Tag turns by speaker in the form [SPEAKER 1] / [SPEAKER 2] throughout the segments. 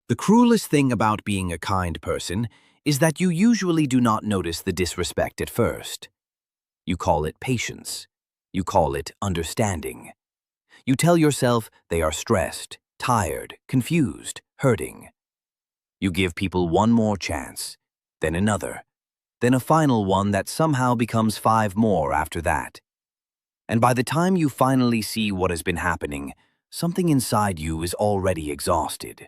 [SPEAKER 1] The cruelest thing about being a kind person is that you usually do not notice the disrespect at first. You call it patience. You call it understanding. You tell yourself they are stressed, tired, confused, hurting. You give people one more chance, then another, then a final one that somehow becomes 5 more after that. And by the time you finally see what has been happening, something inside you is already exhausted.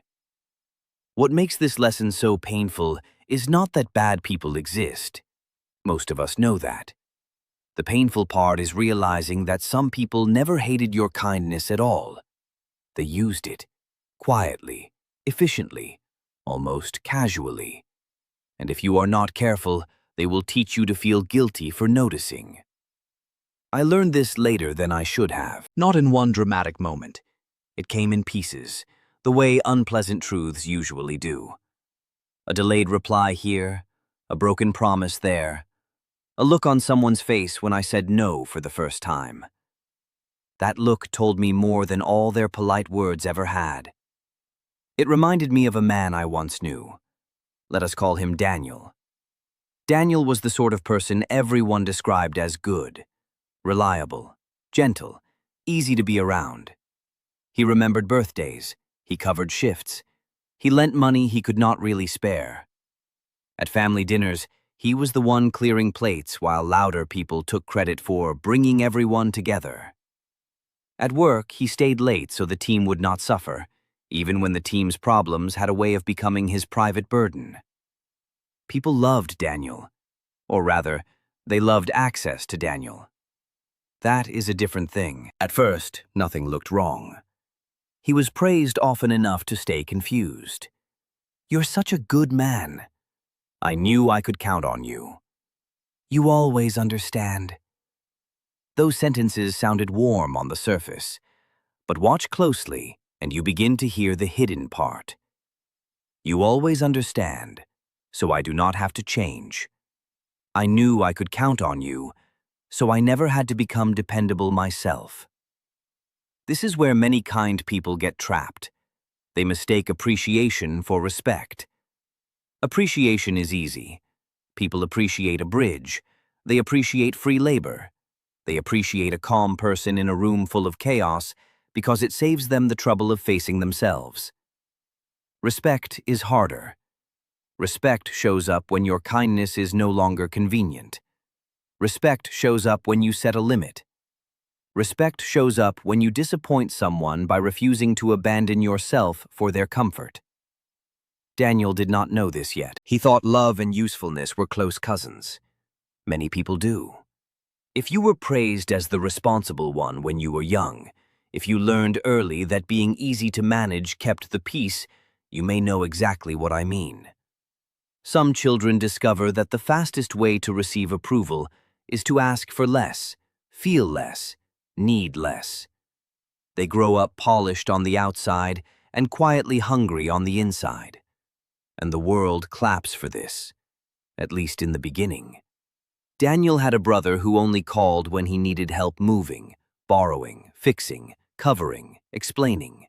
[SPEAKER 1] What makes this lesson so painful is not that bad people exist. Most of us know that. The painful part is realizing that some people never hated your kindness at all. They used it, quietly, efficiently, almost casually. And if you are not careful, they will teach you to feel guilty for noticing. I learned this later than I should have. Not in one dramatic moment. It came in pieces, the way unpleasant truths usually do. A delayed reply here, a broken promise there, a look on someone's face when I said no for the first time. That look told me more than all their polite words ever had. It reminded me of a man I once knew. Let us call him Daniel. Daniel was the sort of person everyone described as good, reliable, gentle, easy to be around. He remembered birthdays, he covered shifts, he lent money he could not really spare. At family dinners, he was the one clearing plates while louder people took credit for bringing everyone together. At work, he stayed late so the team would not suffer, even when the team's problems had a way of becoming his private burden. People loved Daniel, or rather, they loved access to Daniel. That is a different thing. At first, nothing looked wrong. He was praised often enough to stay confused. "You're such a good man. I knew I could count on you. You always understand." Those sentences sounded warm on the surface, but watch closely and you begin to hear the hidden part. You always understand, so I do not have to change. I knew I could count on you, so I never had to become dependable myself. This is where many kind people get trapped. They mistake appreciation for respect. Appreciation is easy. People appreciate a bridge. They appreciate free labor. They appreciate a calm person in a room full of chaos because it saves them the trouble of facing themselves. Respect is harder. Respect shows up when your kindness is no longer convenient. Respect shows up when you set a limit. Respect shows up when you disappoint someone by refusing to abandon yourself for their comfort. Daniel did not know this yet. He thought love and usefulness were close cousins. Many people do. If you were praised as the responsible one when you were young, if you learned early that being easy to manage kept the peace, you may know exactly what I mean. Some children discover that the fastest way to receive approval is to ask for less, feel less, need less. They grow up polished on the outside and quietly hungry on the inside. And the world claps for this, at least in the beginning. Daniel had a brother who only called when he needed help moving, borrowing, fixing, covering, explaining.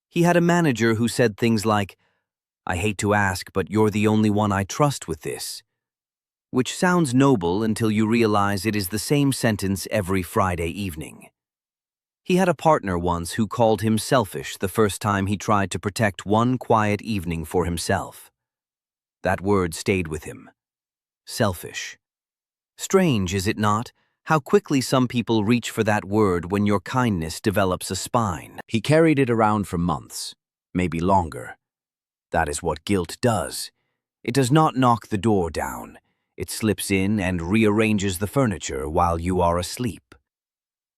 [SPEAKER 1] He had a manager who said things like, "I hate to ask, but you're the only one I trust with this," which sounds noble until you realize it is the same sentence every Friday evening. He had a partner once who called him selfish the first time he tried to protect one quiet evening for himself. That word stayed with him. Selfish. Strange, is it not, how quickly some people reach for that word when your kindness develops a spine. He carried it around for months, maybe longer. That is what guilt does. It does not knock the door down. It slips in and rearranges the furniture while you are asleep.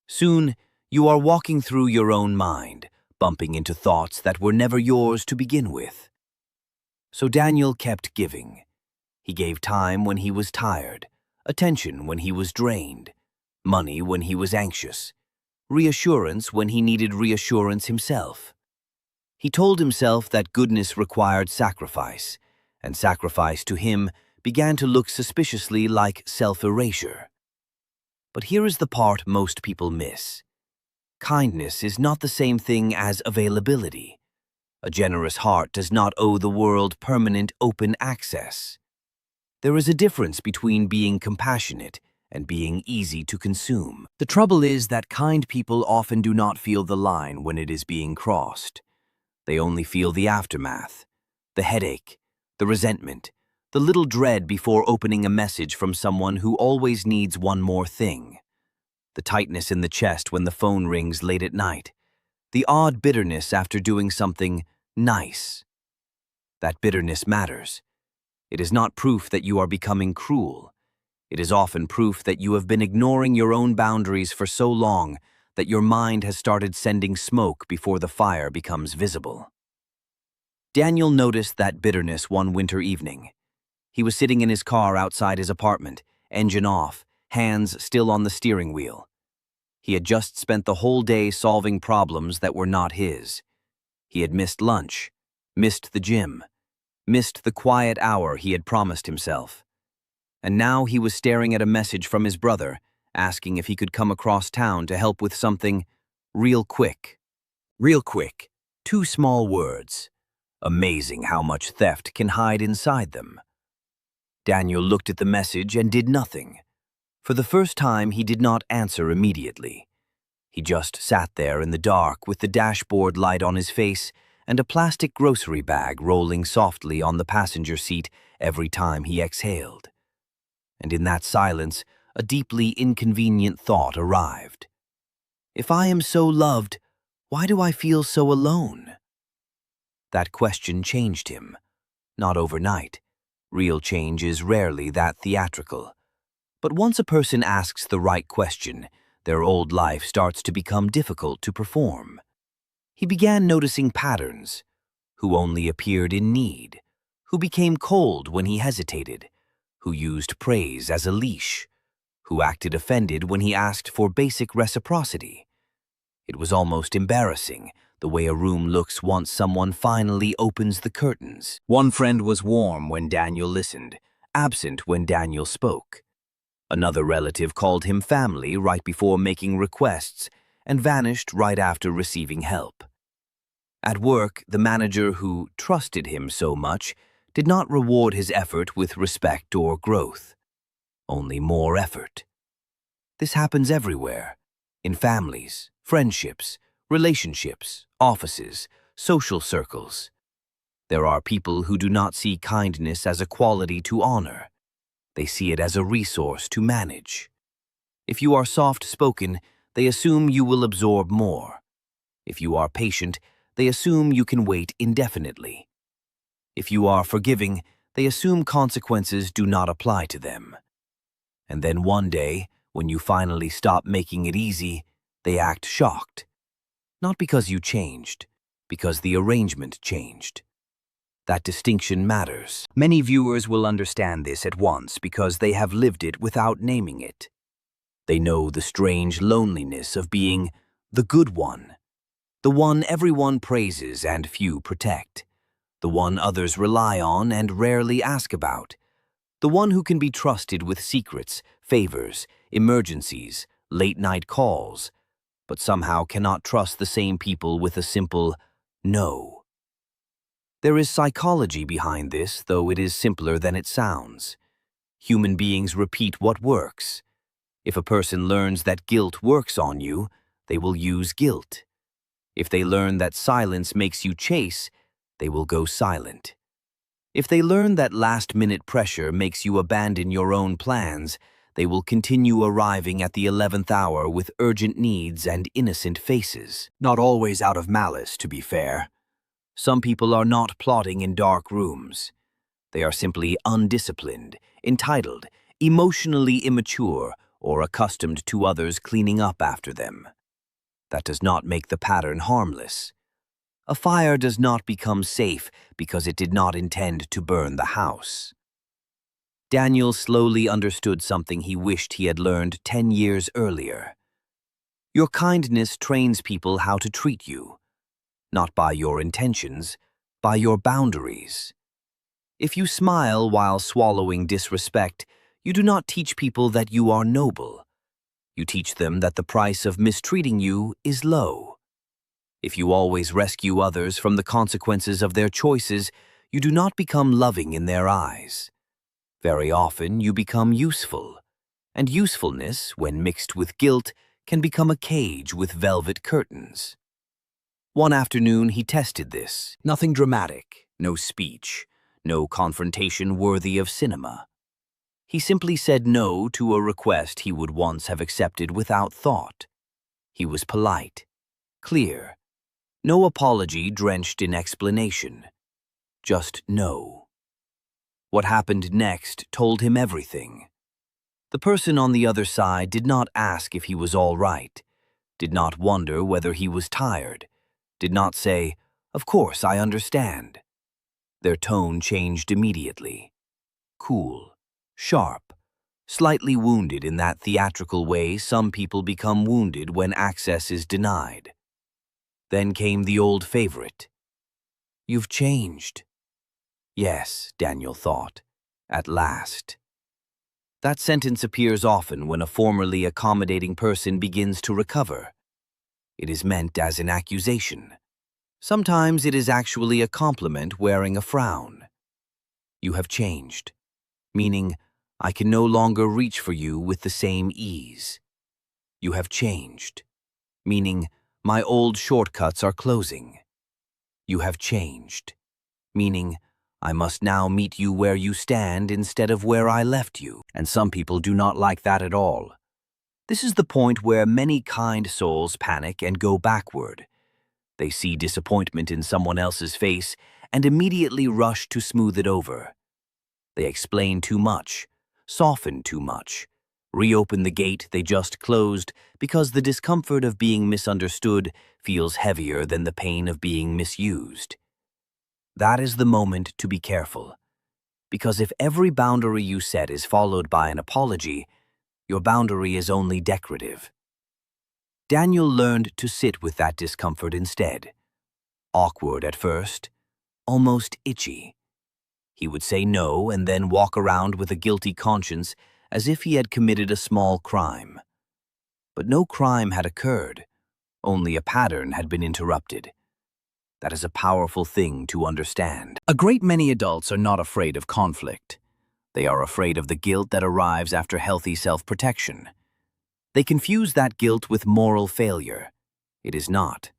[SPEAKER 1] Soon, you are walking through your own mind, bumping into thoughts that were never yours to begin with. So Daniel kept giving. He gave time when he was tired, attention when he was drained, money when he was anxious, reassurance when he needed reassurance himself. He told himself that goodness required sacrifice, and sacrifice to him began to look suspiciously like self-erasure. But here is the part most people miss. Kindness is not the same thing as availability. A generous heart does not owe the world permanent open access. There is a difference between being compassionate and being easy to consume. The trouble is that kind people often do not feel the line when it is being crossed. They only feel the aftermath, the headache, the resentment, the little dread before opening a message from someone who always needs one more thing. The tightness in the chest when the phone rings late at night. The odd bitterness after doing something nice. That bitterness matters. It is not proof that you are becoming cruel. It is often proof that you have been ignoring your own boundaries for so long that your mind has started sending smoke before the fire becomes visible. Daniel noticed that bitterness one winter evening. He was sitting in his car outside his apartment, engine off, hands still on the steering wheel. He had just spent the whole day solving problems that were not his. He had missed lunch, missed the gym, missed the quiet hour he had promised himself. And now he was staring at a message from his brother, asking if he could come across town to help with something real quick. Real quick. 2 small words. Amazing how much theft can hide inside them. Daniel looked at the message and did nothing. For the first time, he did not answer immediately. He just sat there in the dark with the dashboard light on his face and a plastic grocery bag rolling softly on the passenger seat every time he exhaled. And in that silence, a deeply inconvenient thought arrived. If I am so loved, why do I feel so alone? That question changed him. Not overnight. Real change is rarely that theatrical. But once a person asks the right question, their old life starts to become difficult to perform. He began noticing patterns. Who only appeared in need, who became cold when he hesitated, who used praise as a leash, who acted offended when he asked for basic reciprocity. It was almost embarrassing, the way a room looks once someone finally opens the curtains. One friend was warm when Daniel listened, absent when Daniel spoke. Another relative called him family right before making requests and vanished right after receiving help. At work, the manager who trusted him so much did not reward his effort with respect or growth. Only more effort. This happens everywhere. In families, friendships, relationships, offices, social circles. There are people who do not see kindness as a quality to honor. They see it as a resource to manage. If you are soft-spoken, they assume you will absorb more. If you are patient, they assume you can wait indefinitely. If you are forgiving, they assume consequences do not apply to them. And then one day, when you finally stop making it easy, they act shocked. Not because you changed, because the arrangement changed. That distinction matters. Many viewers will understand this at once because they have lived it without naming it. They know the strange loneliness of being the good one, the one everyone praises and few protect, the one others rely on and rarely ask about, the one who can be trusted with secrets, favors, emergencies, late-night calls, but somehow cannot trust the same people with a simple no. There is psychology behind this, though it is simpler than it sounds. Human beings repeat what works. If a person learns that guilt works on you, they will use guilt. If they learn that silence makes you chase, they will go silent. If they learn that last-minute pressure makes you abandon your own plans, they will continue arriving at the 11th hour with urgent needs and innocent faces. Not always out of malice, to be fair. Some people are not plotting in dark rooms. They are simply undisciplined, entitled, emotionally immature, or accustomed to others cleaning up after them. That does not make the pattern harmless. A fire does not become safe because it did not intend to burn the house. Daniel slowly understood something he wished he had learned 10 years earlier. Your kindness trains people how to treat you. Not by your intentions, by your boundaries. If you smile while swallowing disrespect, you do not teach people that you are noble. You teach them that the price of mistreating you is low. If you always rescue others from the consequences of their choices, you do not become loving in their eyes. Very often, you become useful, and usefulness, when mixed with guilt, can become a cage with velvet curtains. One afternoon, he tested this. Nothing dramatic, no speech, no confrontation worthy of cinema. He simply said no to a request he would once have accepted without thought. He was polite, clear, no apology drenched in explanation. Just no. What happened next told him everything. The person on the other side did not ask if he was all right, did not wonder whether he was tired, did not say, "Of course, I understand." Their tone changed immediately. Cool, sharp, slightly wounded in that theatrical way some people become wounded when access is denied. Then came the old favorite. "You've changed." Yes, Daniel thought, at last. That sentence appears often when a formerly accommodating person begins to recover. It is meant as an accusation. Sometimes it is actually a compliment wearing a frown. You have changed, meaning I can no longer reach for you with the same ease. You have changed, meaning my old shortcuts are closing. You have changed, meaning I must now meet you where you stand instead of where I left you. And some people do not like that at all. This is the point where many kind souls panic and go backward. They see disappointment in someone else's face and immediately rush to smooth it over. They explain too much, soften too much, reopen the gate they just closed because the discomfort of being misunderstood feels heavier than the pain of being misused. That is the moment to be careful, because if every boundary you set is followed by an apology, your boundary is only decorative. Daniel learned to sit with that discomfort instead. Awkward at first, almost itchy. He would say no and then walk around with a guilty conscience as if he had committed a small crime. But no crime had occurred, only a pattern had been interrupted. That is a powerful thing to understand. A great many adults are not afraid of conflict. They are afraid of the guilt that arrives after healthy self-protection. They confuse that guilt with moral failure. It is not.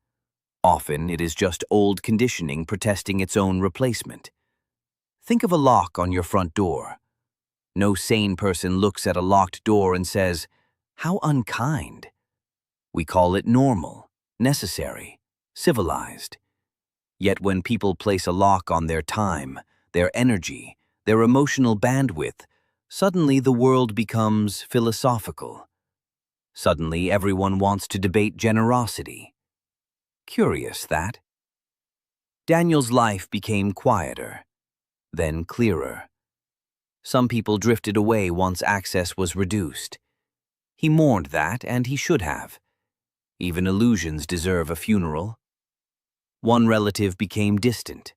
[SPEAKER 1] Often, it is just old conditioning protesting its own replacement. Think of a lock on your front door. No sane person looks at a locked door and says, "How unkind." We call it normal, necessary, civilized. Yet when people place a lock on their time, their energy, their emotional bandwidth, suddenly the world becomes philosophical. Suddenly everyone wants to debate generosity. Curious, that. Daniel's life became quieter, then clearer. Some people drifted away once access was reduced. He mourned that, and he should have. Even illusions deserve a funeral. One relative became distant.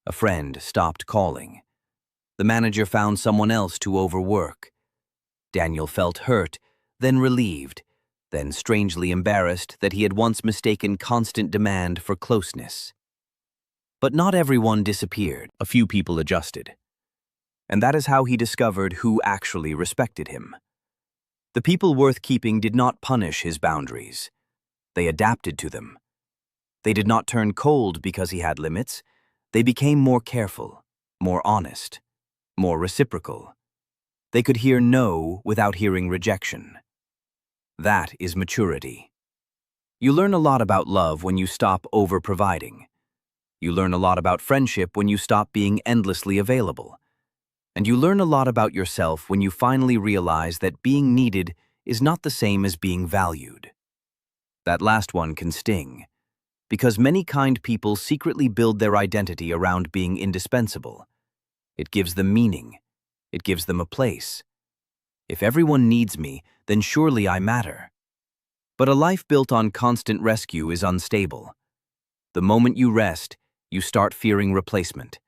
[SPEAKER 1] A friend stopped calling. The manager found someone else to overwork. Daniel felt hurt, then relieved, then strangely embarrassed that he had once mistaken constant demand for closeness. But not everyone disappeared. A few people adjusted. And that is how he discovered who actually respected him. The people worth keeping did not punish his boundaries. They adapted to them. They did not turn cold because he had limits. They became more careful, more honest, more reciprocal. They could hear no without hearing rejection. That is maturity. You learn a lot about love when you stop over-providing. You learn a lot about friendship when you stop being endlessly available. And you learn a lot about yourself when you finally realize that being needed is not the same as being valued. That last one can sting, because many kind people secretly build their identity around being indispensable. It gives them meaning. It gives them a place. If everyone needs me, then surely I matter. But a life built on constant rescue is unstable. The moment you rest, you start fearing replacement.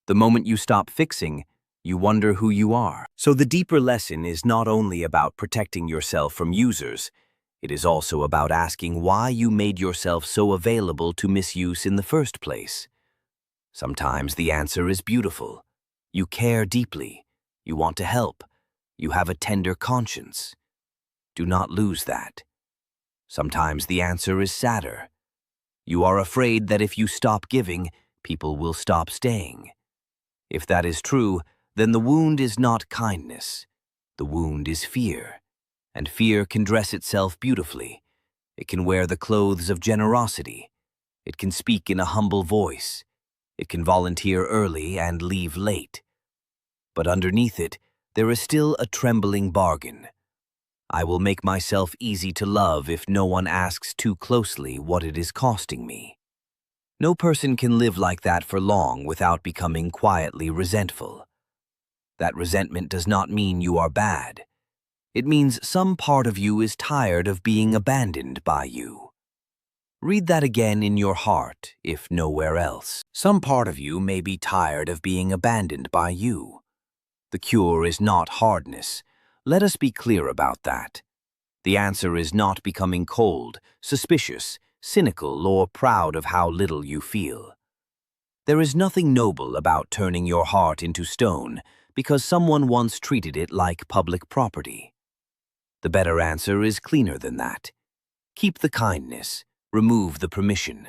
[SPEAKER 1] The moment you stop fixing, you wonder who you are. So the deeper lesson is not only about protecting yourself from users, It is also about asking why you made yourself so available to misuse in the first place. Sometimes the answer is beautiful. You care deeply. You want to help. You have a tender conscience. Do not lose that. Sometimes the answer is sadder. You are afraid that if you stop giving, people will stop staying. If that is true, then the wound is not kindness. The wound is fear. And fear can dress itself beautifully. It can wear the clothes of generosity. It can speak in a humble voice. It can volunteer early and leave late. But underneath it, there is still a trembling bargain. I will make myself easy to love if no one asks too closely what it is costing me. No person can live like that for long without becoming quietly resentful. That resentment does not mean you are bad. It means some part of you is tired of being abandoned by you. Read that again in your heart, if nowhere else. Some part of you may be tired of being abandoned by you. The cure is not hardness. Let us be clear about that. The answer is not becoming cold, suspicious, cynical, or proud of how little you feel. There is nothing noble about turning your heart into stone because someone once treated it like public property. The better answer is cleaner than that. Keep the kindness. Remove the permission.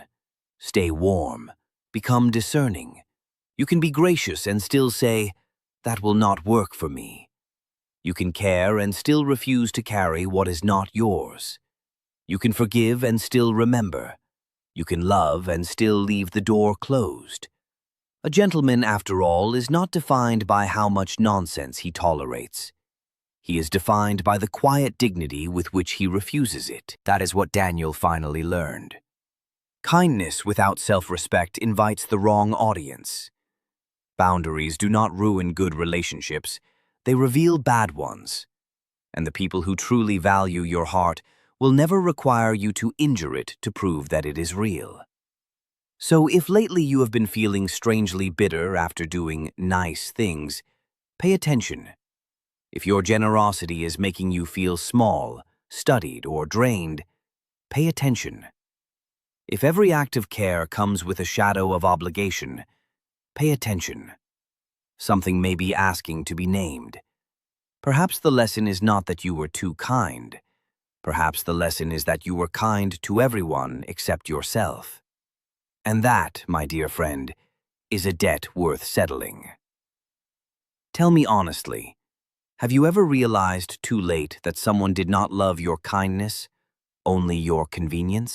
[SPEAKER 1] Stay warm. Become discerning. You can be gracious and still say, "That will not work for me." You can care and still refuse to carry what is not yours. You can forgive and still remember. You can love and still leave the door closed. A gentleman, after all, is not defined by how much nonsense he tolerates. He is defined by the quiet dignity with which he refuses it. That is what Daniel finally learned. Kindness without self-respect invites the wrong audience. Boundaries do not ruin good relationships, they reveal bad ones. And the people who truly value your heart will never require you to injure it to prove that it is real. So if lately you have been feeling strangely bitter after doing nice things, pay attention. If your generosity is making you feel small, studied, or drained, pay attention. If every act of care comes with a shadow of obligation, pay attention. Something may be asking to be named. Perhaps the lesson is not that you were too kind. Perhaps the lesson is that you were kind to everyone except yourself. And that, my dear friend, is a debt worth settling. Tell me honestly, have you ever realized too late that someone did not love your kindness, only your convenience?